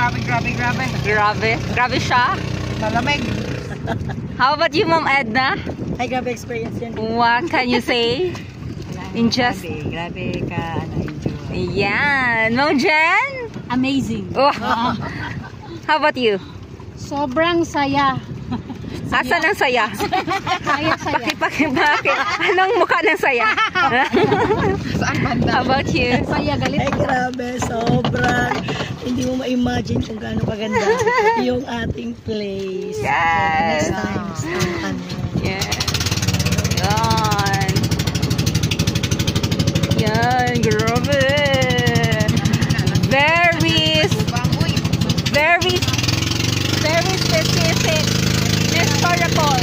Grabe siya. Malamig. How about you, Ma'am Edna? Ay, grabe experience yan. What can you say? Grabe ka, enjoy. Yan. Ma'am Jen? Amazing. Oh. How about you? Sobrang saya. Asan ang saya? Saya. Bakit? Anong mukha ng saya? Saan banda? How about you? Saya, galit. Ay, grabe, sobrang. Hindi mo ma-imagine kung gaano kaganda yung ating place. Yes. Next time, Yes. Yan. Yan, grabe. Very specific, historical,